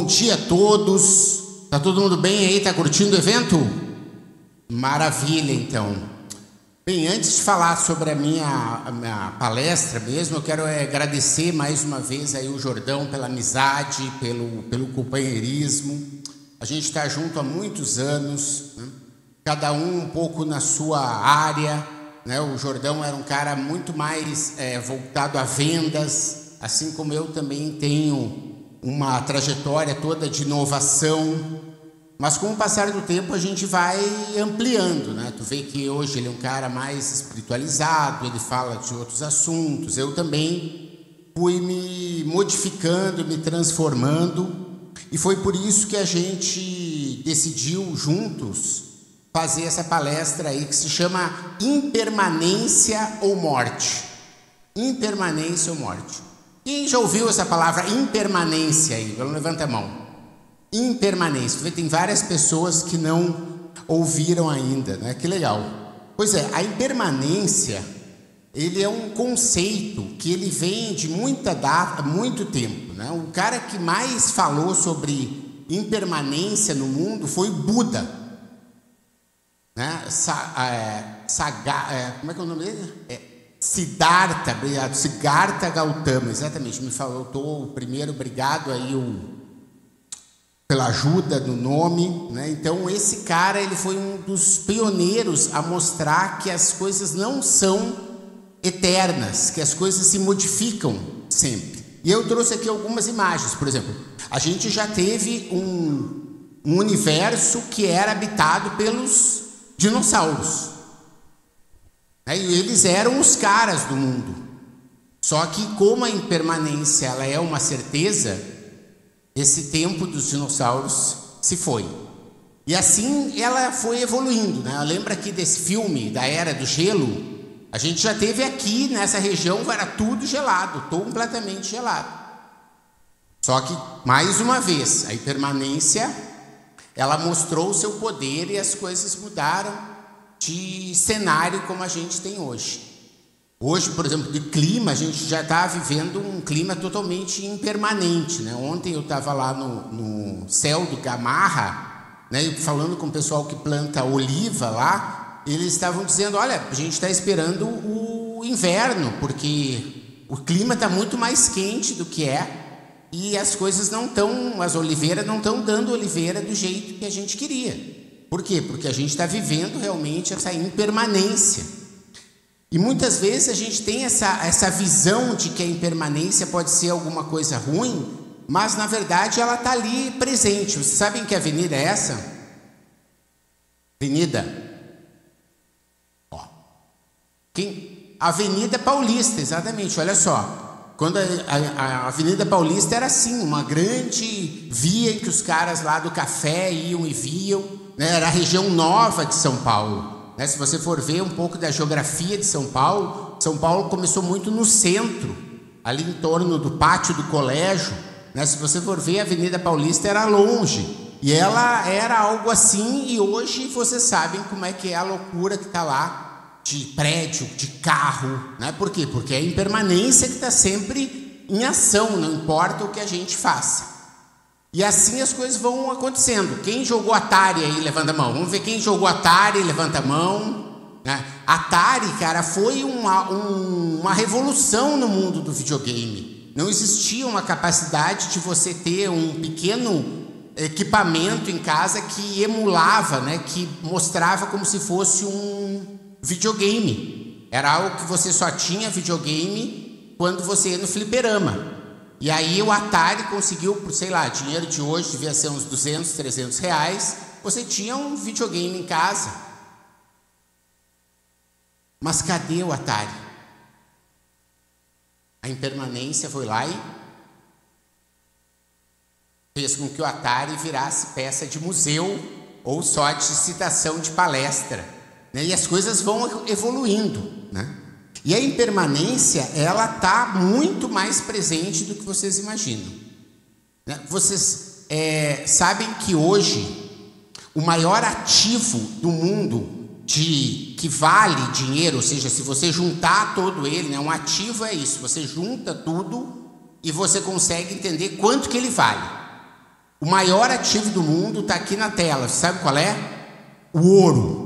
Bom dia a todos. Tá todo mundo bem aí? Tá curtindo o evento? Maravilha, então. Bem, antes de falar sobre a minha palestra mesmo, eu quero agradecer mais uma vez aí o Jordão pela amizade, pelo companheirismo. A gente está junto há muitos anos, né? Cada um pouco na sua área, né? O Jordão era um cara muito mais voltado a vendas, assim como eu também tenho uma trajetória toda de inovação, mas com o passar do tempo a gente vai ampliando, né? Tu vê que hoje ele é um cara mais espiritualizado, ele fala de outros assuntos. Eu também fui me modificando, me transformando, e foi por isso que a gente decidiu juntos fazer essa palestra aí que se chama Impermanência ou Morte. Impermanência ou Morte. Quem já ouviu essa palavra impermanência aí? Levanta a mão. Impermanência. Tem várias pessoas que não ouviram ainda, né? Que legal. Pois é, a impermanência, ele é um conceito que ele vem de muita data, muito tempo, né? O cara que mais falou sobre impermanência no mundo foi Buda, né? Como é que é o nome dele? Siddhartha, obrigado, Siddhartha Gautama, exatamente, me faltou o primeiro, obrigado aí pela ajuda do nome, né? Então esse cara, ele foi um dos pioneiros a mostrar que as coisas não são eternas, que as coisas se modificam sempre. E eu trouxe aqui algumas imagens, por exemplo, a gente já teve um universo que era habitado pelos dinossauros. E eles eram os caras do mundo. Só que como a impermanência ela é uma certeza, esse tempo dos dinossauros se foi. E assim ela foi evoluindo, né? Lembra aqui desse filme da Era do Gelo? A gente já teve aqui nessa região, era tudo gelado, completamente gelado. Só que, mais uma vez, a impermanência ela mostrou o seu poder e as coisas mudaram de cenário como a gente tem hoje. Hoje, por exemplo, de clima, a gente já está vivendo um clima totalmente impermanente, né? Ontem eu estava lá no céu do Gamarra, né, falando com o pessoal que planta oliva lá, eles estavam dizendo, olha, a gente está esperando o inverno, porque o clima está muito mais quente do que é, e as coisas não estão, as oliveiras não estão dando oliveira do jeito que a gente queria. Por quê? Porque a gente está vivendo realmente essa impermanência. E muitas vezes a gente tem essa visão de que a impermanência pode ser alguma coisa ruim, mas na verdade ela está ali presente. Vocês sabem que avenida é essa? Avenida? Avenida Paulista, exatamente, olha só. Quando a Avenida Paulista era assim, uma grande via em que os caras lá do café iam e viam. Era a região nova de São Paulo, né? Se você for ver um pouco da geografia de São Paulo começou muito no centro, ali em torno do pátio do colégio, né? Se você for ver, a Avenida Paulista era longe, e ela era algo assim, e hoje vocês sabem como é que é a loucura que está lá, de prédio, de carro, né? Por quê? Porque é a impermanência que está sempre em ação, não importa o que a gente faça. E assim as coisas vão acontecendo. Quem jogou Atari aí, levanta a mão. Vamos ver quem jogou Atari, levanta a mão, né? Atari, cara, foi uma revolução no mundo do videogame. Não existia uma capacidade de você ter um pequeno equipamento em casa que emulava, né? Que mostrava como se fosse um videogame. Era algo que você só tinha videogame quando você ia no fliperama. E aí o Atari conseguiu, por, sei lá, dinheiro de hoje, devia ser uns 200, 300 reais, você tinha um videogame em casa. Mas cadê o Atari? A impermanência foi lá e fez com que o Atari virasse peça de museu ou só de citação de palestra, né? E as coisas vão evoluindo, né? E a impermanência, ela está muito mais presente do que vocês imaginam, né? Vocês sabem que hoje o maior ativo do mundo que vale dinheiro, ou seja, se você juntar todo ele, né, um ativo é isso, você junta tudo e você consegue entender quanto que ele vale. O maior ativo do mundo está aqui na tela. Você sabe qual é? O ouro.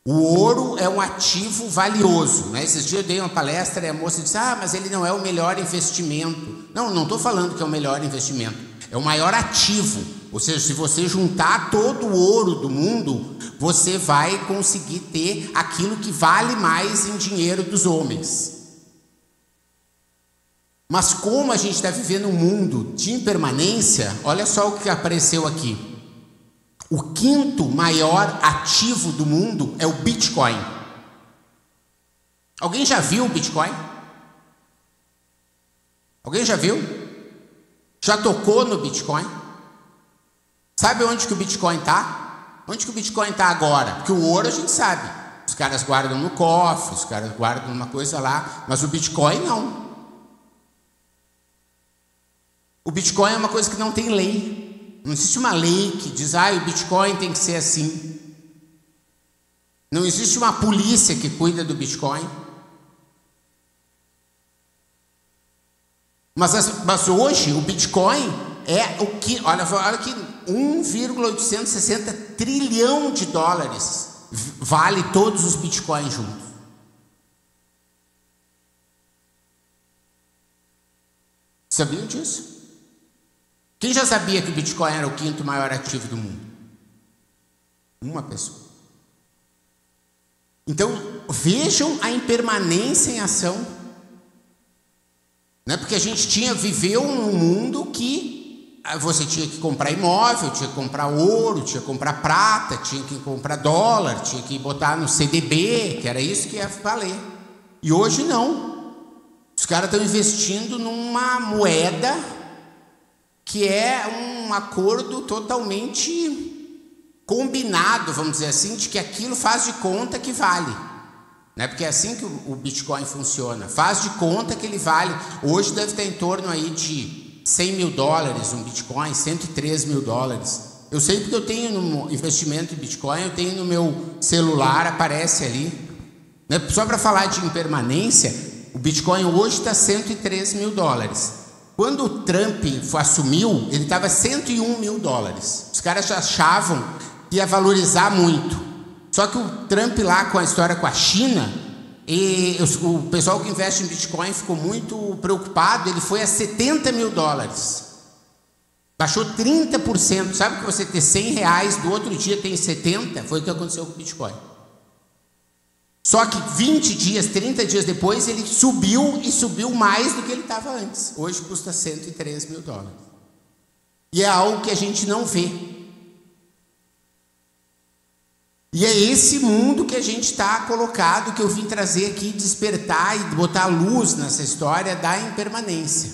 O ouro é um ativo valioso, né? Esses dias eu dei uma palestra e a moça disse: mas ele não é o melhor investimento. Não estou falando que é o melhor investimento. É o maior ativo. Ou seja, se você juntar todo o ouro do mundo, você vai conseguir ter aquilo que vale mais em dinheiro dos homens. Mas como a gente está vivendo um mundo de impermanência, olha só o que apareceu aqui. O quinto maior ativo do mundo é o Bitcoin. Alguém já viu o Bitcoin? Alguém já viu? Já tocou no Bitcoin? Sabe onde que o Bitcoin está? Onde que o Bitcoin está agora? Porque o ouro a gente sabe. Os caras guardam no cofre, os caras guardam uma coisa lá, mas o Bitcoin não. O Bitcoin é uma coisa que não tem lei. Não existe uma lei que diz: o Bitcoin tem que ser assim. Não existe uma polícia que cuida do Bitcoin. Mas hoje o Bitcoin é o que, olha aqui, 1,860 trilhão de dólares vale todos os Bitcoins juntos. Sabiam disso? Quem já sabia que o Bitcoin era o quinto maior ativo do mundo? Uma pessoa. Então, vejam a impermanência em ação. Não é porque a gente viveu num mundo que você tinha que comprar imóvel, tinha que comprar ouro, tinha que comprar prata, tinha que comprar dólar, tinha que botar no CDB, que era isso que ia valer. E hoje não. Os caras estão investindo numa moeda que é um acordo totalmente combinado, vamos dizer assim, de que aquilo faz de conta que vale. Não é porque é assim que o Bitcoin funciona. Faz de conta que ele vale. Hoje deve estar em torno aí de 100 mil dólares um Bitcoin, 103 mil dólares. Eu sei porque eu tenho no investimento em Bitcoin, eu tenho no meu celular, aparece ali. Só para falar de impermanência, o Bitcoin hoje está 103 mil dólares. Quando o Trump assumiu, ele estava 101 mil dólares. Os caras já achavam que ia valorizar muito. Só que o Trump lá com a história com a China, o pessoal que investe em Bitcoin ficou muito preocupado, ele foi a 70 mil dólares. Baixou 30%. Sabe que você ter 100 reais, do outro dia tem 70? Foi o que aconteceu com o Bitcoin. Só que 20 dias, 30 dias depois, ele subiu e subiu mais do que ele estava antes. Hoje custa 103 mil dólares. E é algo que a gente não vê. E é esse mundo que a gente está colocado, que eu vim trazer aqui, despertar e botar luz nessa história da impermanência.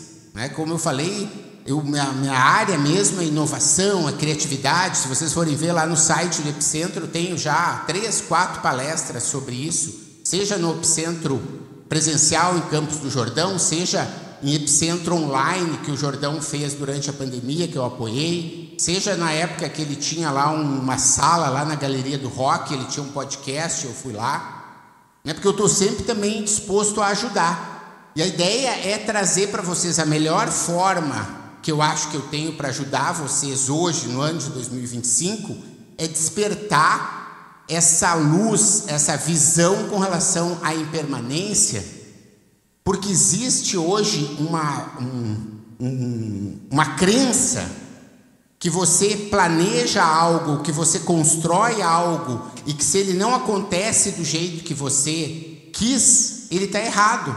Como eu falei, minha área mesmo é inovação, é criatividade. Se vocês forem ver lá no site do Epicentro, eu tenho já 3, 4 palestras sobre isso, seja no Epicentro presencial em Campos do Jordão, seja em Epicentro online que o Jordão fez durante a pandemia, que eu apoiei, seja na época que ele tinha lá uma sala lá na Galeria do Rock, ele tinha um podcast, eu fui lá, porque eu estou sempre também disposto a ajudar. E a ideia é trazer para vocês a melhor forma que eu acho que eu tenho para ajudar vocês hoje, no ano de 2025, é despertar essa luz, essa visão com relação à impermanência, porque existe hoje uma crença que você planeja algo, que você constrói algo, e que se ele não acontece do jeito que você quis, ele está errado.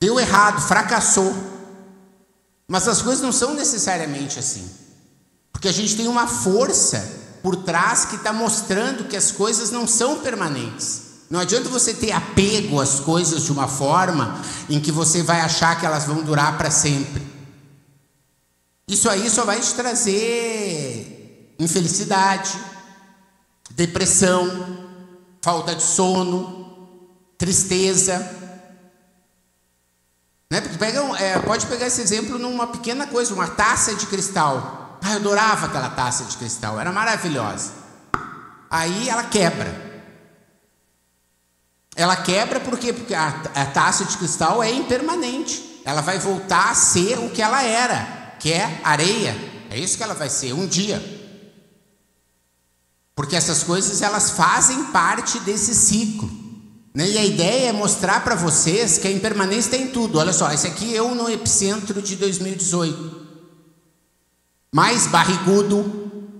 Deu errado, fracassou. Mas as coisas não são necessariamente assim. Porque a gente tem uma força por trás que está mostrando que as coisas não são permanentes. Não adianta você ter apego às coisas de uma forma em que você vai achar que elas vão durar para sempre. Isso aí só vai te trazer infelicidade, depressão, falta de sono, tristeza. Pode pegar esse exemplo numa pequena coisa, uma taça de cristal. Eu adorava aquela taça de cristal, era maravilhosa. Aí ela quebra. Ela quebra por quê? Porque a taça de cristal é impermanente. Ela vai voltar a ser o que ela era. que é areia. É isso que ela vai ser, um dia. Porque essas coisas, elas fazem parte desse ciclo, né? E a ideia é mostrar para vocês que a impermanência tem tudo. Olha só, esse aqui eu no Epicentro de 2018. Mais barrigudo,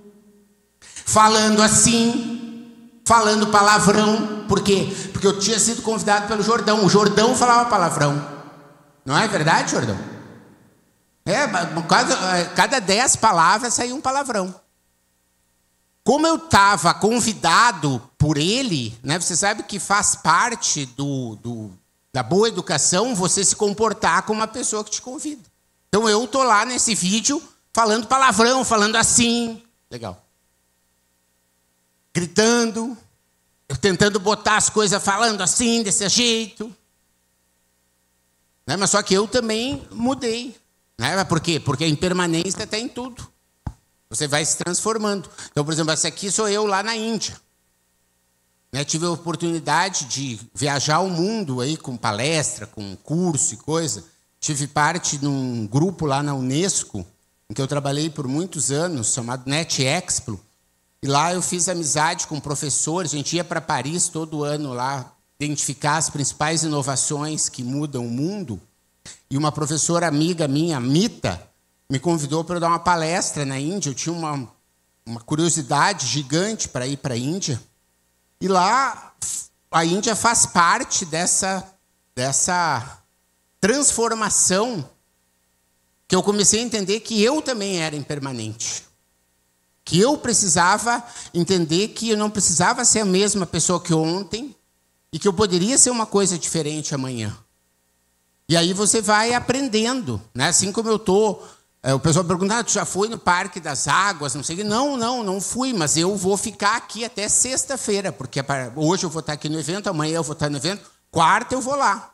falando assim, falando palavrão. Por quê? Porque eu tinha sido convidado pelo Jordão. O Jordão falava palavrão. Não é verdade, Jordão? Cada 10 palavras saía um palavrão. Como eu estava convidado por ele, né? Você sabe que faz parte da boa educação você se comportar como uma pessoa que te convida. Então eu estou lá nesse vídeo falando palavrão, falando assim. Legal. Gritando, eu tentando botar as coisas falando assim, desse jeito. Né? Mas só que eu também mudei. Né? Por quê? Porque a impermanência está em tudo. Você vai se transformando. Então, por exemplo, essa aqui sou eu lá na Índia. Né? Tive a oportunidade de viajar o mundo aí com palestra, com curso e coisa. Tive parte num grupo lá na Unesco, em que eu trabalhei por muitos anos, chamado Net Expo. E lá eu fiz amizade com professores. A gente ia para Paris todo ano lá, identificar as principais inovações que mudam o mundo. E uma professora amiga minha, Mita, me convidou para eu dar uma palestra na Índia. Eu tinha uma curiosidade gigante para ir para a Índia. E lá, a Índia faz parte dessa transformação que eu comecei a entender que eu também era impermanente. Que eu precisava entender que eu não precisava ser a mesma pessoa que ontem e que eu poderia ser uma coisa diferente amanhã. E aí você vai aprendendo, né? Assim como eu estou... O pessoal pergunta, tu já foi no Parque das Águas? Não sei o que. Não fui, mas eu vou ficar aqui até sexta-feira, porque hoje eu vou estar aqui no evento, amanhã eu vou estar no evento, quarta eu vou lá.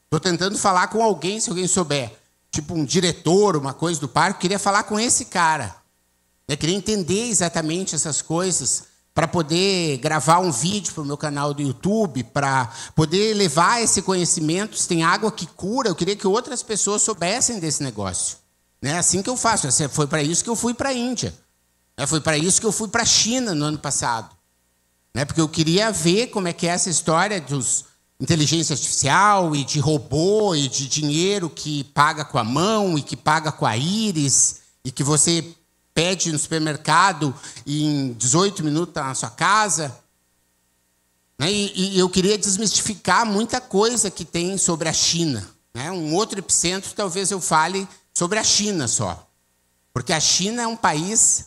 Estou tentando falar com alguém, se alguém souber, tipo um diretor, uma coisa do parque, queria falar com esse cara. Eu queria entender exatamente essas coisas, para poder gravar um vídeo para o meu canal do YouTube, para poder levar esse conhecimento. Se tem água que cura, eu queria que outras pessoas soubessem desse negócio. É assim que eu faço. Foi para isso que eu fui para a Índia. Foi para isso que eu fui para a China no ano passado. Porque eu queria ver como é que é essa história dos inteligência artificial e de robô e de dinheiro que paga com a mão e que paga com a íris e que você pede no supermercado e em 18 minutos está na sua casa. E eu queria desmistificar muita coisa que tem sobre a China. Um outro epicentro, talvez eu fale sobre a China só. Porque a China é um país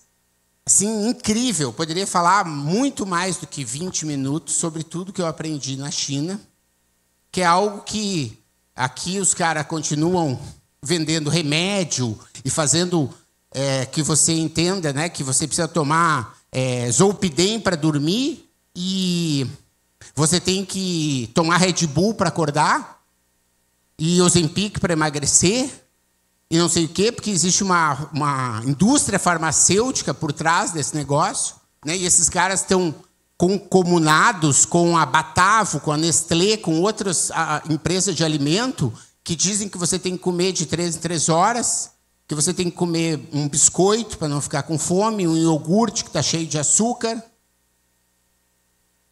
assim, incrível. Eu poderia falar muito mais do que 20 minutos sobre tudo que eu aprendi na China, que é algo que aqui os caras continuam vendendo remédio e fazendo que você entenda, né, que você precisa tomar Zolpidem para dormir e você tem que tomar Red Bull para acordar e Ozempic para emagrecer. E não sei o quê, porque existe uma indústria farmacêutica por trás desse negócio, né? E esses caras estão concomunados com a Batavo, com a Nestlé, com outras empresas de alimento, que dizem que você tem que comer de 3 em 3 horas, que você tem que comer um biscoito para não ficar com fome, um iogurte que está cheio de açúcar.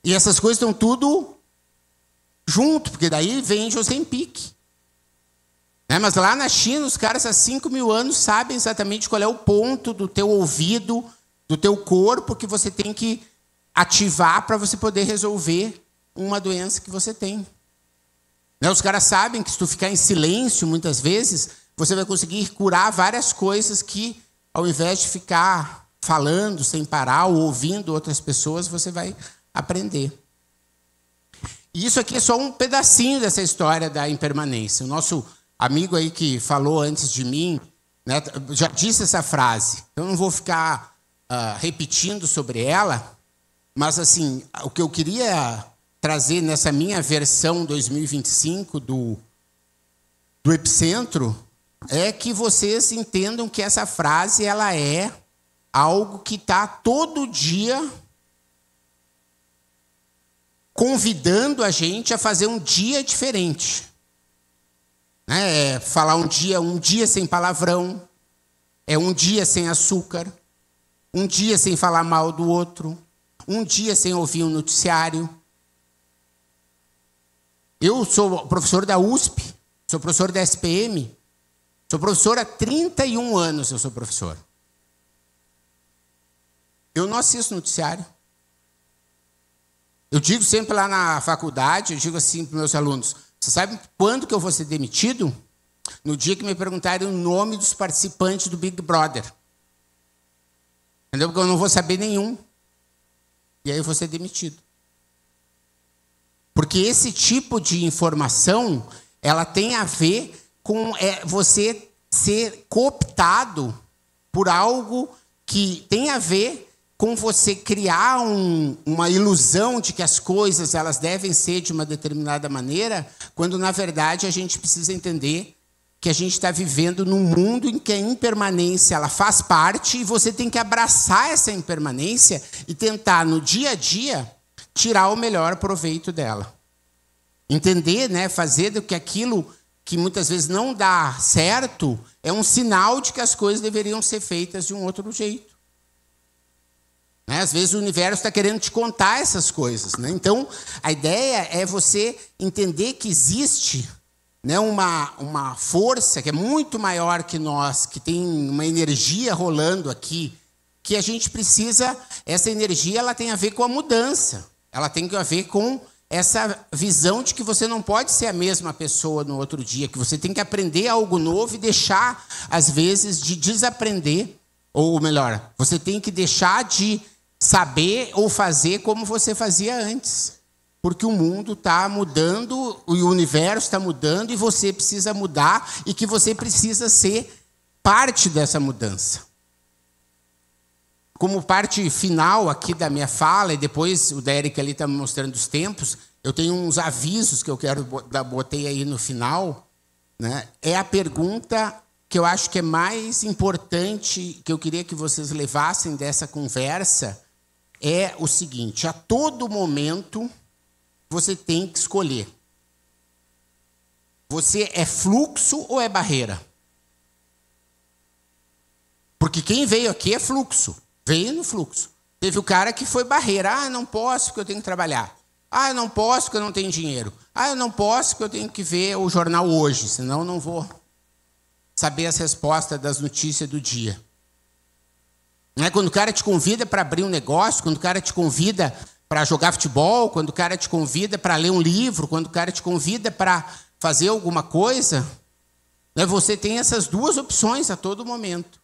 E essas coisas estão tudo junto, porque daí vende Ozempic. Mas lá na China, os caras há 5.000 anos sabem exatamente qual é o ponto do teu ouvido, do teu corpo, que você tem que ativar para você poder resolver uma doença que você tem. Os caras sabem que se tu ficar em silêncio, muitas vezes, você vai conseguir curar várias coisas que, ao invés de ficar falando sem parar ou ouvindo outras pessoas, você vai aprender. E isso aqui é só um pedacinho dessa história da impermanência. O nosso amigo aí que falou antes de mim, né, já disse essa frase. Eu não vou ficar repetindo sobre ela, mas assim, o que eu queria trazer nessa minha versão 2025 do Epicentro é que vocês entendam que essa frase ela é algo que está todo dia convidando a gente a fazer um dia diferente. Falar um dia sem palavrão, é um dia sem açúcar, um dia sem falar mal do outro, um dia sem ouvir um noticiário. Eu sou professor da USP, sou professor da SPM, sou professor há 31 anos, eu sou professor. Eu não assisto noticiário. Eu digo sempre lá na faculdade, eu digo assim para os meus alunos, você sabe quando que eu vou ser demitido? No dia que me perguntarem o nome dos participantes do Big Brother. Entendeu? Porque eu não vou saber nenhum. E aí eu vou ser demitido. Porque esse tipo de informação, ela tem a ver com você ser cooptado por algo que tem a ver com você criar uma ilusão de que as coisas elas devem ser de uma determinada maneira, quando, na verdade, a gente precisa entender que a gente está vivendo num mundo em que a impermanência ela faz parte e você tem que abraçar essa impermanência e tentar, no dia a dia, tirar o melhor proveito dela. Entender, né, fazer do que aquilo que muitas vezes não dá certo é um sinal de que as coisas deveriam ser feitas de um outro jeito. Né? Às vezes o universo está querendo te contar essas coisas. Né? Então, a ideia é você entender que existe, né, uma força que é muito maior que nós, que tem uma energia rolando aqui, que a gente precisa, essa energia ela tem a ver com a mudança, ela tem a ver com essa visão de que você não pode ser a mesma pessoa no outro dia, que você tem que aprender algo novo e deixar, às vezes, de desaprender, ou melhor, você tem que deixar de saber ou fazer como você fazia antes. Porque o mundo está mudando, o universo está mudando e você precisa mudar e que você precisa ser parte dessa mudança. Como parte final aqui da minha fala, e depois o Derek ali está me mostrando os tempos, eu tenho uns avisos que eu botei aí no final. Né? É a pergunta que eu acho que é mais importante, que eu queria que vocês levassem dessa conversa, é o seguinte: a todo momento você tem que escolher. Você é fluxo ou é barreira? Porque quem veio aqui é fluxo. Veio no fluxo. Teve o cara que foi barreira. Ah, não posso porque eu tenho que trabalhar. Ah, eu não posso porque eu não tenho dinheiro. Ah, eu não posso porque eu tenho que ver o jornal hoje, senão eu não vou saber as respostas das notícias do dia. Não é quando o cara te convida para abrir um negócio, quando o cara te convida para jogar futebol, quando o cara te convida para ler um livro, quando o cara te convida para fazer alguma coisa, né, você tem essas duas opções a todo momento.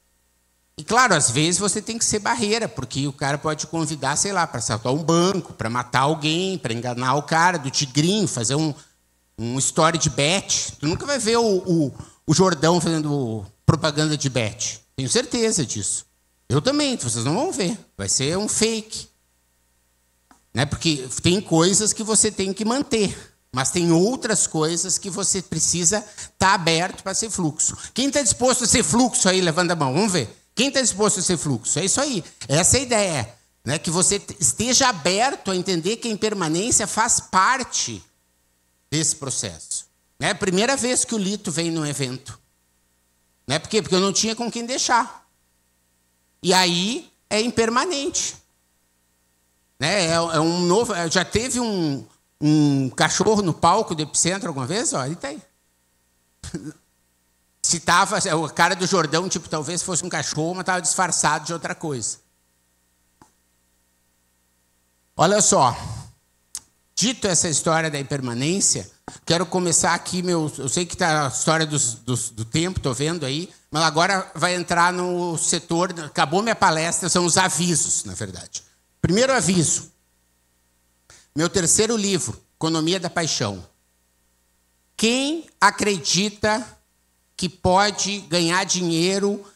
E claro, às vezes você tem que ser barreira, porque o cara pode te convidar, sei lá, para assaltar um banco, para matar alguém, para enganar o cara do tigrinho, fazer um story de bet. Tu nunca vai ver o Jordão fazendo propaganda de bet. Tenho certeza disso. Eu também, vocês não vão ver. Vai ser um fake. Né? Porque tem coisas que você tem que manter, mas tem outras coisas que você precisa estar aberto para ser fluxo. Quem está disposto a ser fluxo aí, levanta a mão, vamos ver. Quem está disposto a ser fluxo? É isso aí. Essa é a ideia. Né? Que você esteja aberto a entender que a impermanência faz parte desse processo. É a primeira vez que o Lito veio num evento. Né? Por quê? Porque eu não tinha com quem deixar. E aí é impermanente. Né? É um novo. Já teve um cachorro no palco do Epicentro alguma vez? Ó, ele está aí. Se tava, o cara do Jordão, tipo, talvez fosse um cachorro, mas estava disfarçado de outra coisa. Olha só. Dito essa história da impermanência, quero começar aqui eu sei que está a história do tempo, estou vendo aí, mas agora vai entrar no setor, acabou minha palestra, são os avisos, na verdade. Primeiro aviso, meu terceiro livro, Economia da Paixão. Quem acredita que pode ganhar dinheiro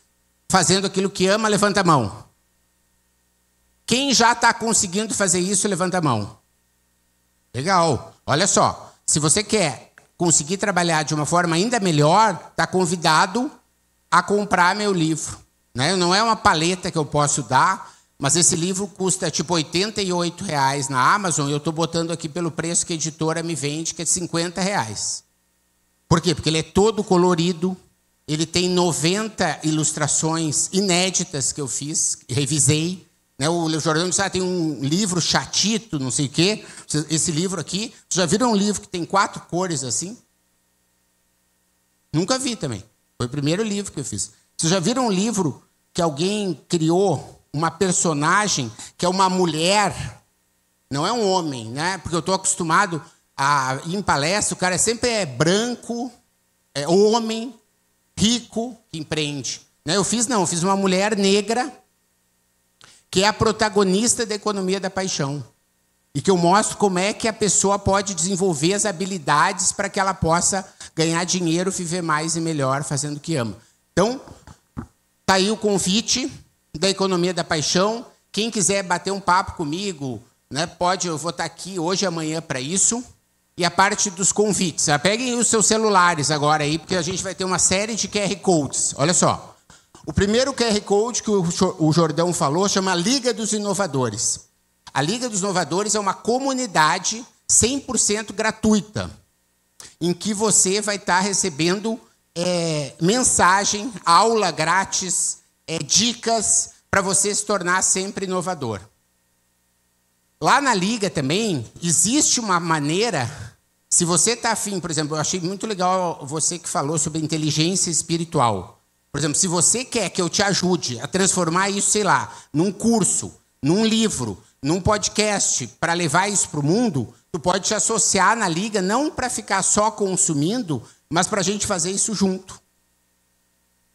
fazendo aquilo que ama, levanta a mão. Quem já está conseguindo fazer isso, levanta a mão. Legal. Olha só, se você quer conseguir trabalhar de uma forma ainda melhor, está convidado a comprar meu livro. Né? Não é uma paleta que eu posso dar, mas esse livro custa tipo R$88 na Amazon e eu estou botando aqui pelo preço que a editora me vende, que é R$50. Por quê? Porque ele é todo colorido, Ele tem 90 ilustrações inéditas que eu fiz, revisei. Né? O Jordão disse, tem um livro chatito, não sei o quê. Esse livro aqui, vocês já viram um livro que tem 4 cores assim? Nunca vi também. Foi o primeiro livro que eu fiz. Vocês já viram um livro que alguém criou uma personagem que é uma mulher, não é um homem, né? Porque eu estou acostumado a ir em palestra, o cara sempre é branco, é homem, rico, que empreende. Né? Eu fiz uma mulher negra, que é a protagonista da economia da paixão. E que eu mostro como é que a pessoa pode desenvolver as habilidades para que ela possa ganhar dinheiro, viver mais e melhor fazendo o que ama. Então, está aí o convite da economia da paixão. Quem quiser bater um papo comigo, né, pode, eu vou estar aqui hoje e amanhã para isso. E a parte dos convites. Peguem os seus celulares agora aí, porque a gente vai ter uma série de QR Codes. Olha só. O primeiro QR Code que o Jordão falou chama Liga dos Inovadores. A Liga dos Inovadores é uma comunidade 100% gratuita, em que você vai estar recebendo mensagem, aula grátis, dicas para você se tornar sempre inovador. Lá na Liga também existe uma maneira, se você está afim, por exemplo, eu achei muito legal você que falou sobre inteligência espiritual. Por exemplo, se você quer que eu te ajude a transformar isso, sei lá, num curso, num livro, num podcast, para levar isso para o mundo, tu pode te associar na Liga, não para ficar só consumindo, mas para a gente fazer isso junto.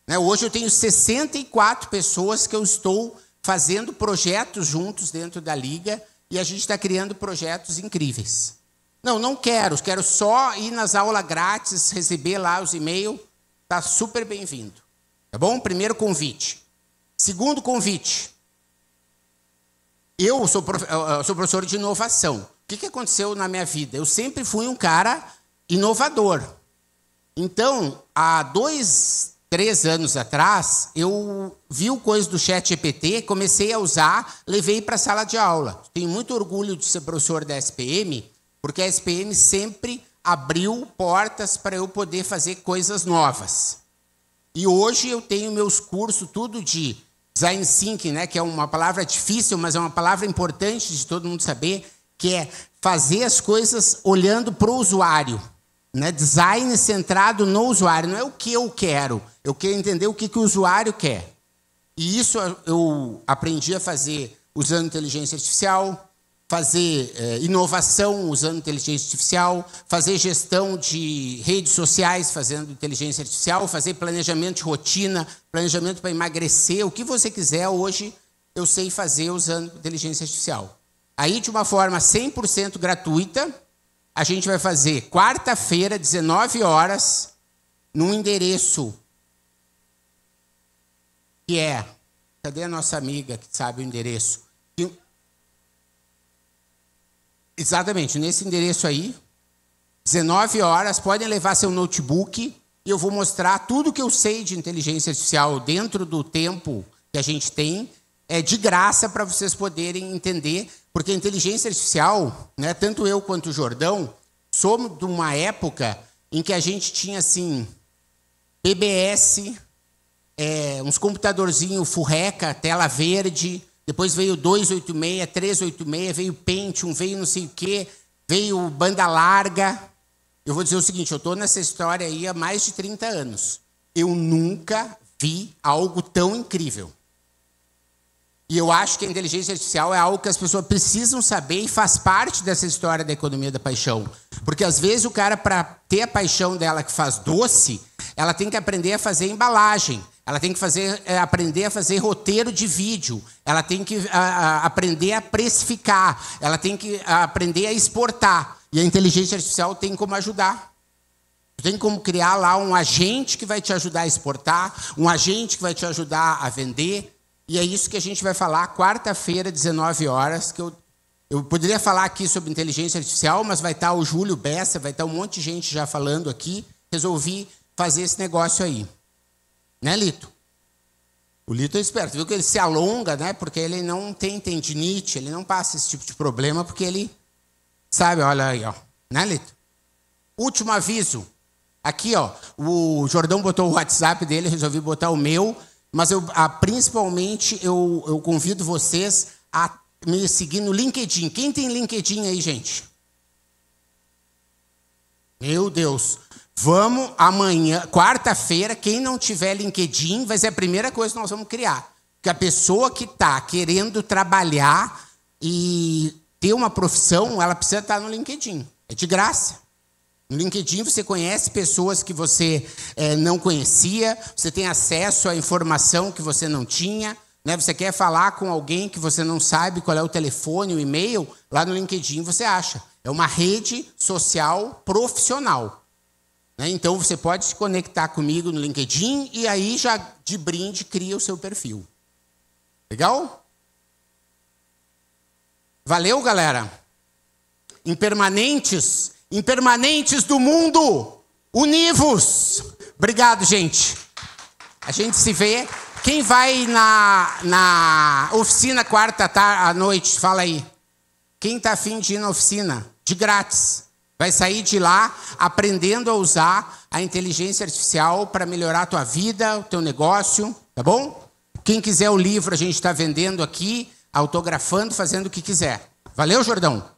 Né? Hoje eu tenho 64 pessoas que eu estou fazendo projetos juntos dentro da Liga, e a gente está criando projetos incríveis. Não quero só ir nas aulas grátis, receber lá os e-mails. Está super bem-vindo. Tá bom? Primeiro convite. Segundo convite. Eu sou professor de inovação. O que aconteceu na minha vida? Eu sempre fui um cara inovador. Então, há 3 anos atrás, eu vi o coisa do ChatGPT, comecei a usar, levei para a sala de aula. Tenho muito orgulho de ser professor da SPM, porque a SPM sempre abriu portas para eu poder fazer coisas novas. E hoje eu tenho meus cursos, tudo de Design Thinking, né, que é uma palavra difícil, mas é uma palavra importante de todo mundo saber, que é fazer as coisas olhando para o usuário. Né? Design centrado no usuário, não é o que eu quero entender o que o usuário quer. E isso eu aprendi a fazer usando inteligência artificial, fazer inovação usando inteligência artificial, fazer gestão de redes sociais fazendo inteligência artificial, fazer planejamento de rotina, planejamento para emagrecer, o que você quiser hoje eu sei fazer usando inteligência artificial. Aí de uma forma 100% gratuita, a gente vai fazer quarta-feira, 19 horas, num endereço que é... Cadê a nossa amiga que sabe o endereço? Exatamente, nesse endereço aí, 19 horas, podem levar seu notebook e eu vou mostrar tudo que eu sei de inteligência artificial dentro do tempo que a gente tem, de graça para vocês poderem entender, porque a inteligência artificial, né, tanto eu quanto o Jordão, somos de uma época em que a gente tinha assim, PBS, uns computadorzinhos furreca, tela verde, depois veio 286, 386, veio Pentium, veio não sei o quê, veio banda larga. Eu vou dizer o seguinte, eu estou nessa história aí há mais de 30 anos. Eu nunca vi algo tão incrível. E eu acho que a inteligência artificial é algo que as pessoas precisam saber e faz parte dessa história da economia da paixão. Porque às vezes o cara, para ter a paixão dela que faz doce, ela tem que aprender a fazer embalagem, ela tem que aprender a fazer roteiro de vídeo, ela tem que aprender a precificar, ela tem que aprender a exportar. E a inteligência artificial tem como ajudar. Tem como criar lá um agente que vai te ajudar a exportar, um agente que vai te ajudar a vender. E é isso que a gente vai falar quarta-feira, 19 horas, que eu poderia falar aqui sobre inteligência artificial, mas vai estar o Júlio Bessa, vai estar um monte de gente já falando aqui. Resolvi fazer esse negócio aí. Né, Lito? O Lito é esperto, viu que ele se alonga, né? Porque ele não tem tendinite, ele não passa esse tipo de problema, porque ele sabe, olha aí, ó. Né, Lito? Último aviso. Aqui, ó, o Jordão botou o WhatsApp dele, resolvi botar o meu, mas principalmente eu convido vocês a me seguir no LinkedIn. Quem tem LinkedIn aí, gente? Meu Deus. Vamos amanhã, quarta-feira, quem não tiver LinkedIn, vai ser a primeira coisa que nós vamos criar. Porque a pessoa que está querendo trabalhar e ter uma profissão, ela precisa estar no LinkedIn. É de graça. No LinkedIn você conhece pessoas que você não conhecia, você tem acesso à informação que você não tinha, né? Você quer falar com alguém que você não sabe qual é o telefone, o e-mail, lá no LinkedIn você acha. É uma rede social profissional. Né? Então você pode se conectar comigo no LinkedIn e aí já de brinde cria o seu perfil. Legal? Valeu, galera? Impermanentes do mundo, univos. Obrigado, gente. A gente se vê. Quem vai na oficina quarta à noite? Fala aí. Quem está afim de ir na oficina? De grátis. Vai sair de lá aprendendo a usar a inteligência artificial para melhorar a tua vida, o teu negócio, tá bom? Quem quiser o livro, a gente está vendendo aqui, autografando, fazendo o que quiser. Valeu, Jordão?